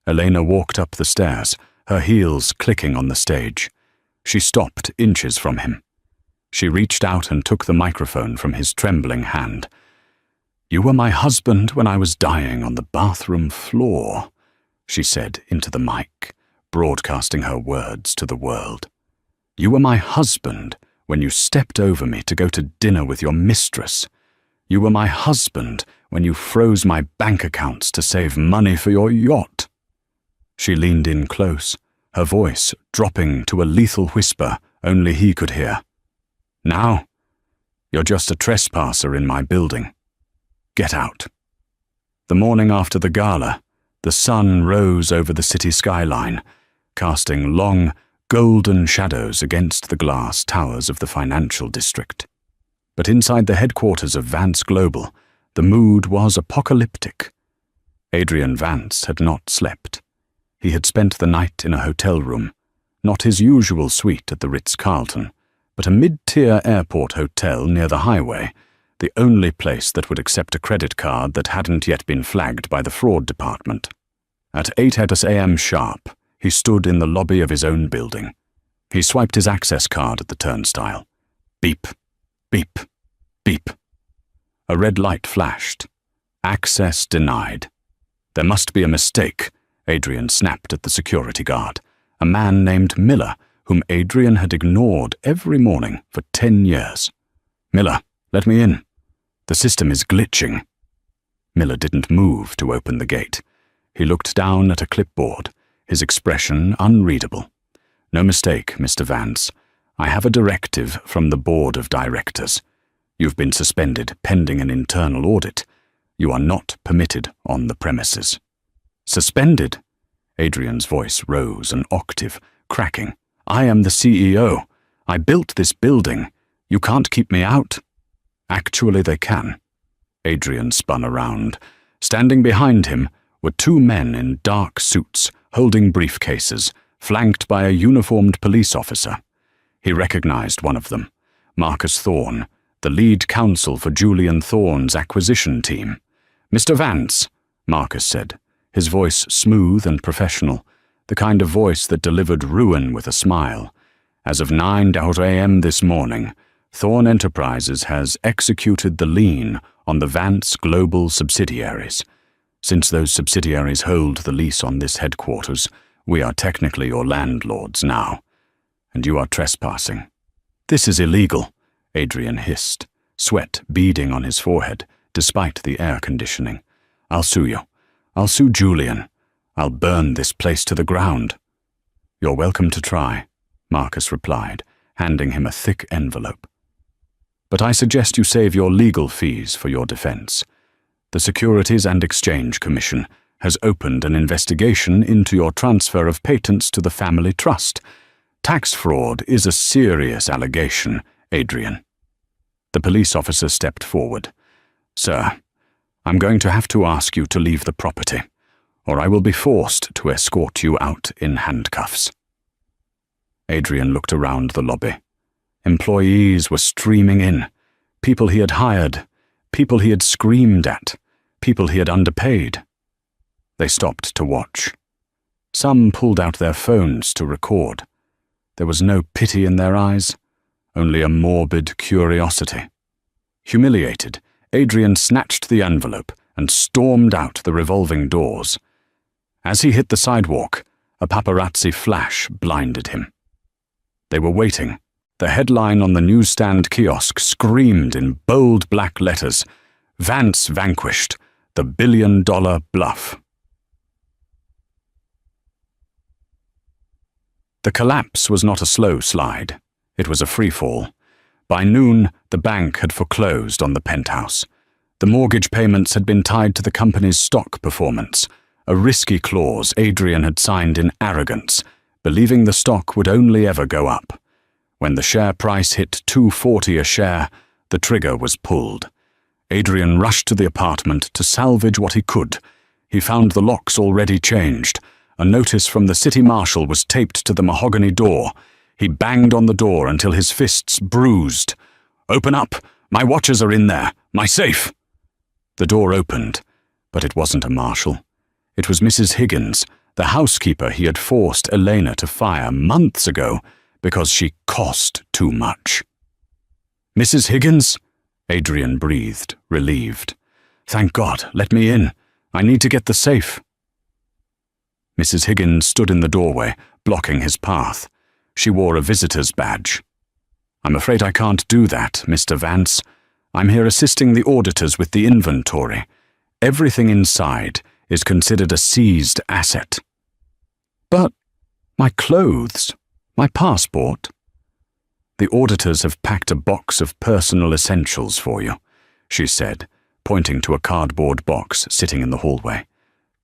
Elena walked up the stairs, her heels clicking on the stage. She stopped inches from him. She reached out and took the microphone from his trembling hand. "You were my husband when I was dying on the bathroom floor," she said into the mic, broadcasting her words to the world. "You were my husband when you stepped over me to go to dinner with your mistress. You were my husband when you froze my bank accounts to save money for your yacht." She leaned in close, her voice dropping to a lethal whisper only he could hear. "Now, you're just a trespasser in my building. Get out." The morning after the gala, the sun rose over the city skyline, casting long, golden shadows against the glass towers of the financial district. But inside the headquarters of Vance Global, the mood was apocalyptic. Adrian Vance had not slept. He had spent the night in a hotel room, not his usual suite at the Ritz-Carlton, but a mid-tier airport hotel near the highway, the only place that would accept a credit card that hadn't yet been flagged by the fraud department. At 8 a.m. sharp, he stood in the lobby of his own building. He swiped his access card at the turnstile. Beep, beep, beep. A red light flashed. Access denied. There must be a mistake, Adrian snapped at the security guard, a man named Miller, whom Adrian had ignored every morning for 10 years. "Miller, let me in. The system is glitching." Miller didn't move to open the gate. He looked down at a clipboard, his expression unreadable. "No mistake, Mr. Vance. I have a directive from the board of directors. You've been suspended pending an internal audit. You are not permitted on the premises." "Suspended?" Adrian's voice rose an octave, cracking. "I am the CEO. I built this building. You can't keep me out." "Actually, they can." Adrian spun around. Standing behind him were two men in dark suits, holding briefcases, flanked by a uniformed police officer. He recognized one of them, Marcus Thorne, the lead counsel for Julian Thorne's acquisition team. "Mr. Vance," Marcus said, his voice smooth and professional, the kind of voice that delivered ruin with a smile. "As of 9 a.m. this morning, Thorne Enterprises has executed the lien on the Vance Global subsidiaries. Since those subsidiaries hold the lease on this headquarters, we are technically your landlords now. And you are trespassing." "This is illegal," Adrian hissed, sweat beading on his forehead, despite the air conditioning. "I'll sue you. I'll sue Julian. I'll burn this place to the ground." "You're welcome to try," Marcus replied, handing him a thick envelope. "But I suggest you save your legal fees for your defense. The Securities and Exchange Commission has opened an investigation into your transfer of patents to the family trust. Tax fraud is a serious allegation, Adrian." The police officer stepped forward. "Sir, I'm going to have to ask you to leave the property, or I will be forced to escort you out in handcuffs." Adrian looked around the lobby. Employees were streaming in, people he had hired, people he had screamed at, people he had underpaid. They stopped to watch. Some pulled out their phones to record. There was no pity in their eyes, only a morbid curiosity. Humiliated, Adrian snatched the envelope and stormed out the revolving doors. As he hit the sidewalk, a paparazzi flash blinded him. They were waiting. The headline on the newsstand kiosk screamed in bold black letters, "Vance vanquished, the billion-dollar bluff." The collapse was not a slow slide. It was a freefall. By noon, the bank had foreclosed on the penthouse. The mortgage payments had been tied to the company's stock performance, a risky clause Adrian had signed in arrogance, believing the stock would only ever go up. When the share price hit $2.40 a share, the trigger was pulled. Adrian rushed to the apartment to salvage what he could. He found the locks already changed. A notice from the city marshal was taped to the mahogany door. He banged on the door until his fists bruised. "Open up! My watches are in there! My safe!" The door opened, but it wasn't a marshal. It was Mrs. Higgins, the housekeeper he had forced Elena to fire months ago because she cost too much. "Mrs. Higgins?" Adrian breathed, relieved. "Thank God, let me in. I need to get the safe." Mrs. Higgins stood in the doorway, blocking his path. She wore a visitor's badge. "I'm afraid I can't do that, Mr. Vance. I'm here assisting the auditors with the inventory. Everything inside is considered a seized asset." "But my clothes, my passport." "The auditors have packed a box of personal essentials for you," she said, pointing to a cardboard box sitting in the hallway.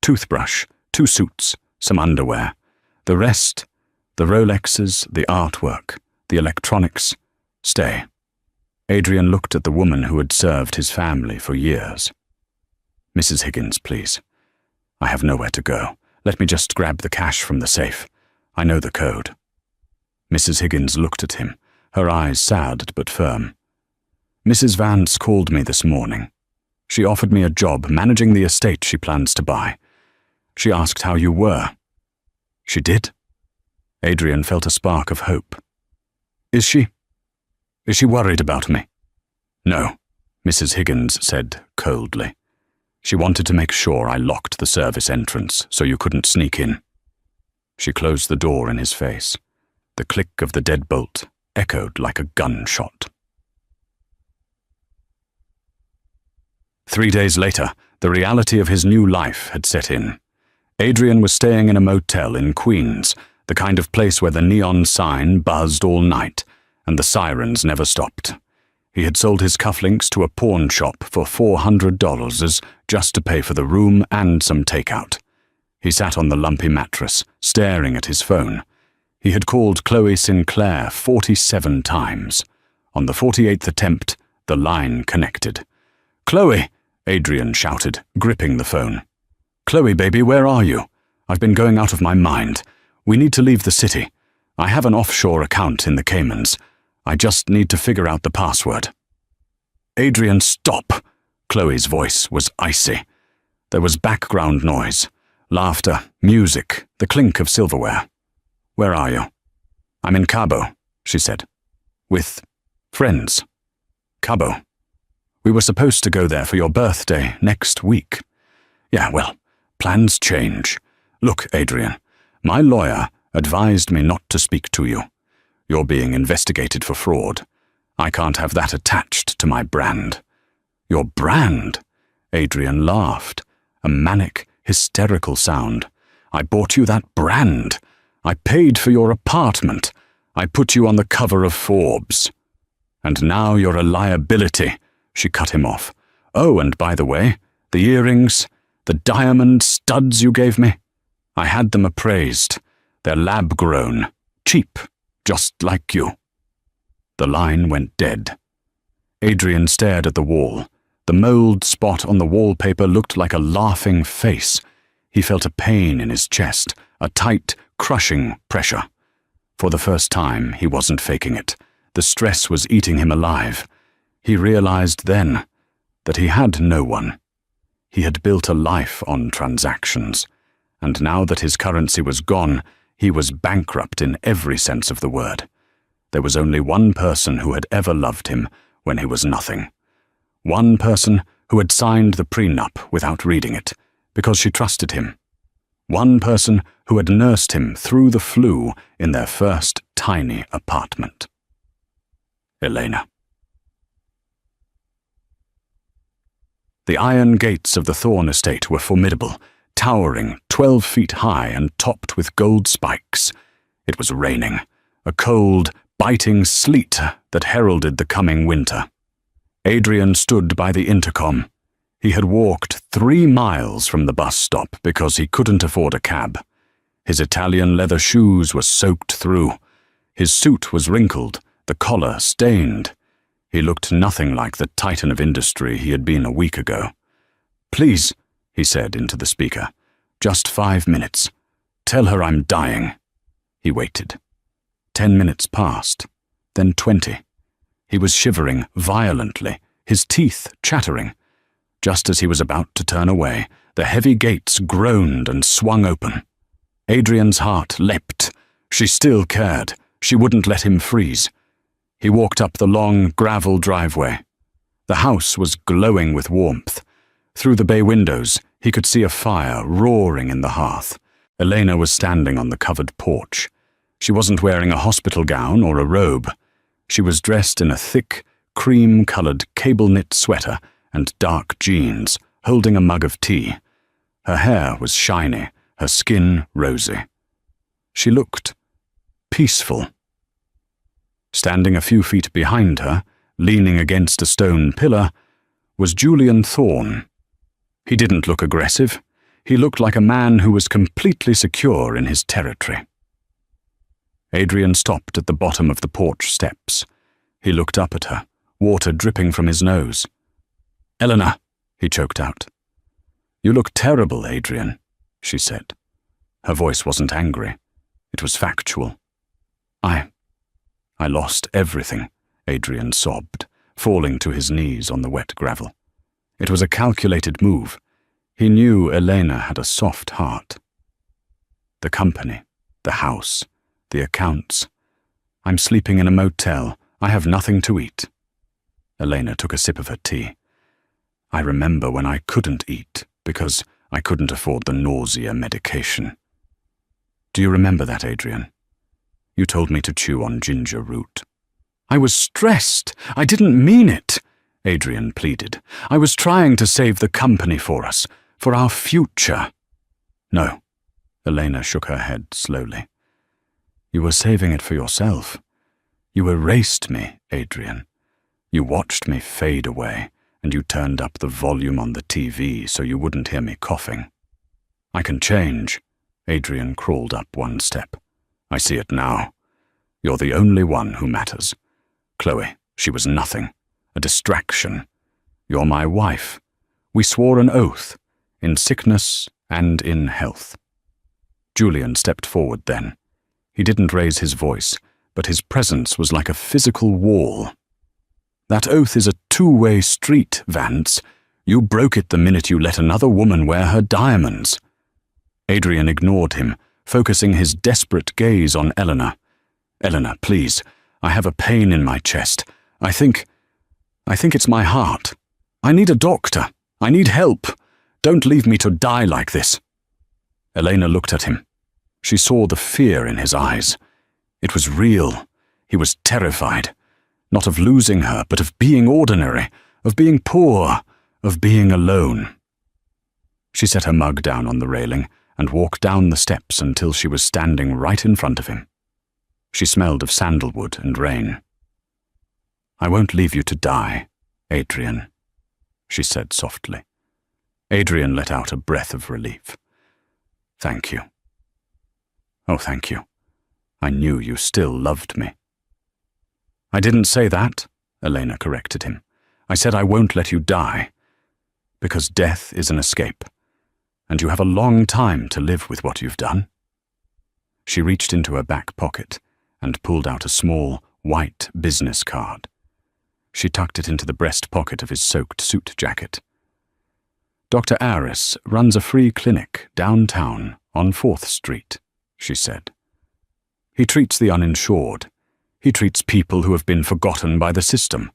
"Toothbrush, 2 suits, some underwear. The rest, the Rolexes, the artwork, the electronics, stay." Adrian looked at the woman who had served his family for years. "Mrs. Higgins, please. I have nowhere to go. Let me just grab the cash from the safe. I know the code." Mrs. Higgins looked at him, her eyes sad but firm. "Mrs. Vance called me this morning. She offered me a job managing the estate she plans to buy. She asked how you were." "She did?" Adrian felt a spark of hope. Is she worried about me?" "No," Mrs. Higgins said coldly. "She wanted to make sure I locked the service entrance so you couldn't sneak in." She closed the door in his face. The click of the deadbolt echoed like a gunshot. 3 days later, the reality of his new life had set in. Adrian was staying in a motel in Queens, the kind of place where the neon sign buzzed all night, and the sirens never stopped. He had sold his cufflinks to a pawn shop for $400 just to pay for the room and some takeout. He sat on the lumpy mattress, staring at his phone. He had called Chloe Sinclair 47 times. On the 48th attempt, the line connected. "Chloe!" Adrian shouted, gripping the phone. "Chloe, baby, where are you? I've been going out of my mind. We need to leave the city. I have an offshore account in the Caymans. I just need to figure out the password." "Adrian, stop!" Chloe's voice was icy. There was background noise, laughter, music, the clink of silverware. "Where are you?" "I'm in Cabo," she said. "With friends." "Cabo? We were supposed to go there for your birthday next week." "Yeah, well, plans change. Look, Adrian, my lawyer advised me not to speak to you. You're being investigated for fraud. I can't have that attached to my brand." "Your brand?" Adrian laughed, a manic, hysterical sound. "I bought you that brand. I paid for your apartment. I put you on the cover of Forbes. And now you're a liability," she cut him off. "Oh, and by the way, the earrings, the diamond studs you gave me, I had them appraised. They're lab-grown, cheap, just like you." The line went dead. Adrian stared at the wall. The mold spot on the wallpaper looked like a laughing face. He felt a pain in his chest, a tight, crushing pressure. For the first time, he wasn't faking it. The stress was eating him alive. He realized then that he had no one. He had built a life on transactions, and now that his currency was gone, he was bankrupt in every sense of the word. There was only one person who had ever loved him when he was nothing. One person who had signed the prenup without reading it, because she trusted him. One person who had nursed him through the flu in their first tiny apartment. Elena. The iron gates of the Thorne estate were formidable, towering 12 feet high and topped with gold spikes. It was raining, a cold, biting sleet that heralded the coming winter. Adrian stood by the intercom. He had walked 3 miles from the bus stop because he couldn't afford a cab. His Italian leather shoes were soaked through. His suit was wrinkled, the collar stained. He looked nothing like the titan of industry he had been a week ago. "Please," he said into the speaker, "just 5 minutes. Tell her I'm dying." He waited. 10 minutes passed, then 20. He was shivering violently, his teeth chattering. Just as he was about to turn away, the heavy gates groaned and swung open. Adrian's heart leapt. She still cared. She wouldn't let him freeze. He walked up the long gravel driveway. The house was glowing with warmth. Through the bay windows, he could see a fire roaring in the hearth. Elena was standing on the covered porch. She wasn't wearing a hospital gown or a robe. She was dressed in a thick, cream-colored cable-knit sweater and dark jeans, holding a mug of tea. Her hair was shiny, her skin rosy. She looked peaceful. Standing a few feet behind her, leaning against a stone pillar, was Julian Thorne. He didn't look aggressive. He looked like a man who was completely secure in his territory. Adrian stopped at the bottom of the porch steps. He looked up at her, water dripping from his nose. "Eleanor," he choked out. "You look terrible, Adrian," she said. Her voice wasn't angry. It was factual. I lost everything," Adrian sobbed, falling to his knees on the wet gravel. It was a calculated move. He knew Elena had a soft heart. "The company, the house, the accounts. I'm sleeping in a motel. I have nothing to eat." Elena took a sip of her tea. "I remember when I couldn't eat because I couldn't afford the nausea medication. Do you remember that, Adrian? You told me to chew on ginger root." "I was stressed. I didn't mean it," Adrian pleaded. "I was trying to save the company for us, for our future." "No," Elena shook her head slowly. "You were saving it for yourself. You erased me, Adrian. You watched me fade away, and you turned up the volume on the TV so you wouldn't hear me coughing." "I can change." Adrian crawled up one step. "I see it now. You're the only one who matters. Chloe, she was nothing. A distraction. You're my wife. We swore an oath, in sickness and in health." Julian stepped forward then. He didn't raise his voice, but his presence was like a physical wall. "That oath is a two-way street, Vance. You broke it the minute you let another woman wear her diamonds." Adrian ignored him, focusing his desperate gaze on Eleanor. "Eleanor, please. I have a pain in my chest. I think it's my heart. I need a doctor. I need help. Don't leave me to die like this." Elena looked at him. She saw the fear in his eyes. It was real. He was terrified. Not of losing her, but of being ordinary, of being poor, of being alone. She set her mug down on the railing and walked down the steps until she was standing right in front of him. She smelled of sandalwood and rain. "I won't leave you to die, Adrian," she said softly. Adrian let out a breath of relief. "Thank you." "Oh, thank you. I knew you still loved me." "I didn't say that," Elena corrected him. "I said I won't let you die, because death is an escape, and you have a long time to live with what you've done." She reached into her back pocket and pulled out a small, white business card. She tucked it into the breast pocket of his soaked suit jacket. "Dr. Aris runs a free clinic downtown on 4th Street, she said. "He treats the uninsured. He treats people who have been forgotten by the system.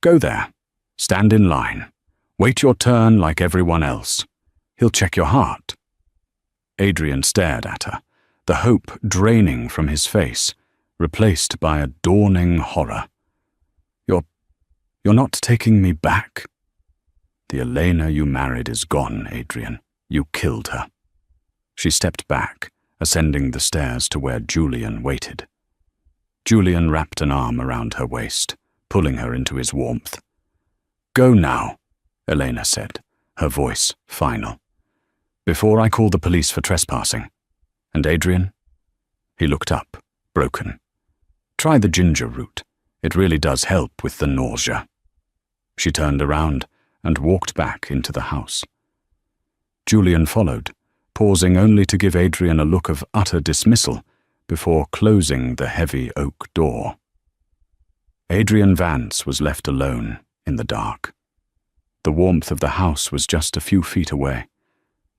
Go there. Stand in line. Wait your turn like everyone else. He'll check your heart." Adrian stared at her, the hope draining from his face, replaced by a dawning horror. You're not taking me back?" "The Elena you married is gone, Adrian. You killed her." She stepped back, ascending the stairs to where Julian waited. Julian wrapped an arm around her waist, pulling her into his warmth. "Go now," Elena said, her voice final. "Before I call the police for trespassing. And Adrian?" He looked up, broken. "Try the ginger root. It really does help with the nausea." She turned around and walked back into the house. Julian followed, pausing only to give Adrian a look of utter dismissal before closing the heavy oak door. Adrian Vance was left alone in the dark. The warmth of the house was just a few feet away,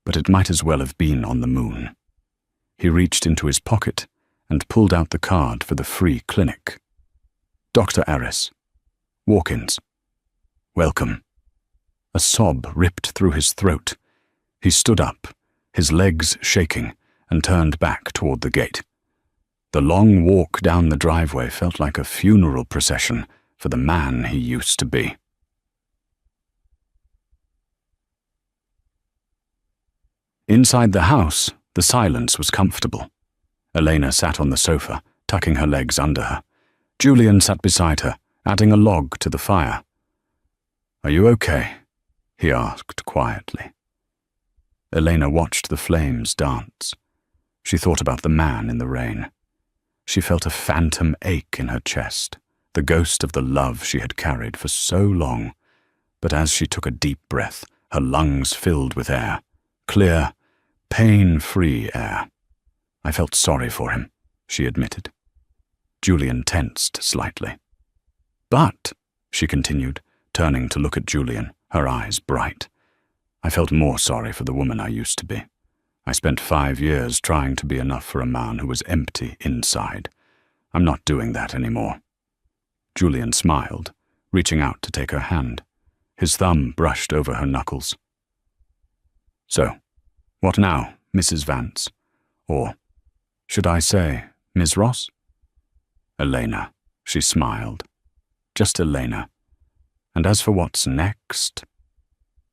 but it might as well have been on the moon. He reached into his pocket and pulled out the card for the free clinic. Dr. Aris. Walk-ins. Welcome. A sob ripped through his throat. He stood up, his legs shaking, and turned back toward the gate. The long walk down the driveway felt like a funeral procession for the man he used to be. Inside the house, the silence was comfortable. Elena sat on the sofa, tucking her legs under her. Julian sat beside her, adding a log to the fire. "Are you okay?" he asked quietly. Elena watched the flames dance. She thought about the man in the rain. She felt a phantom ache in her chest, the ghost of the love she had carried for so long. But as she took a deep breath, her lungs filled with air, clear, pain-free air. "I felt sorry for him," she admitted. Julian tensed slightly. "But," she continued, turning to look at Julian, her eyes bright, "I felt more sorry for the woman I used to be. I spent 5 years trying to be enough for a man who was empty inside. I'm not doing that anymore." Julian smiled, reaching out to take her hand. His thumb brushed over her knuckles. "So, what now, Mrs. Vance? Or, should I say, Ms. Ross?" "Elena," she smiled. "Just Elena. And as for what's next..."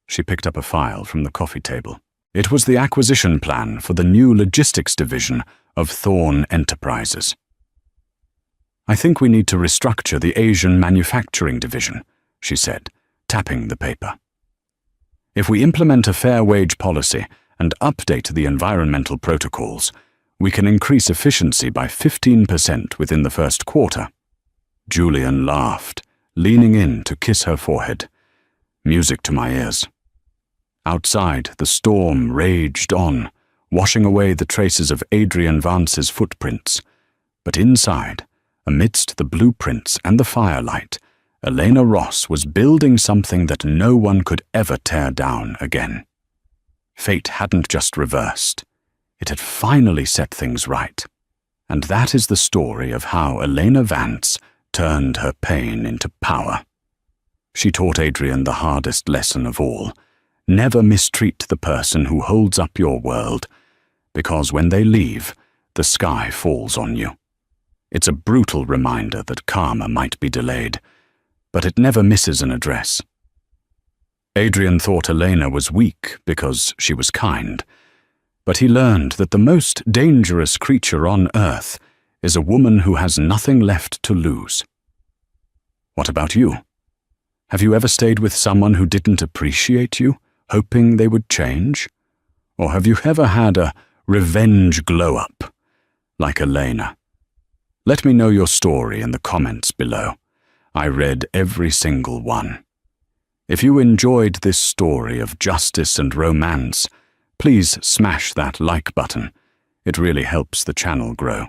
She picked up a file from the coffee table. It was the acquisition plan for the new logistics division of Thorn Enterprises. "I think we need to restructure the Asian manufacturing division," she said, tapping the paper. "If we implement a fair wage policy and update the environmental protocols, we can increase efficiency by 15% within the first quarter." Julian laughed, leaning in to kiss her forehead. Music to my ears. Outside, the storm raged on, washing away the traces of Adrian Vance's footprints. But inside, amidst the blueprints and the firelight, Elena Ross was building something that no one could ever tear down again. Fate hadn't just reversed. It had finally set things right. And that is the story of how Elena Vance turned her pain into power. She taught Adrian the hardest lesson of all. Never mistreat the person who holds up your world, because when they leave, the sky falls on you. It's a brutal reminder that karma might be delayed, but it never misses an address. Adrian thought Elena was weak because she was kind, but he learned that the most dangerous creature on earth is a woman who has nothing left to lose. What about you? Have you ever stayed with someone who didn't appreciate you, hoping they would change? Or have you ever had a revenge glow-up, like Elena? Let me know your story in the comments below. I read every single one. If you enjoyed this story of justice and romance, please smash that like button. It really helps the channel grow.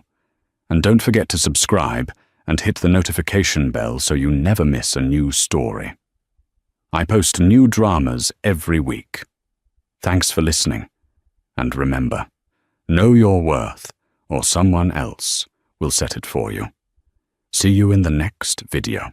And don't forget to subscribe and hit the notification bell so you never miss a new story. I post new dramas every week. Thanks for listening. And remember, know your worth, or someone else will set it for you. See you in the next video.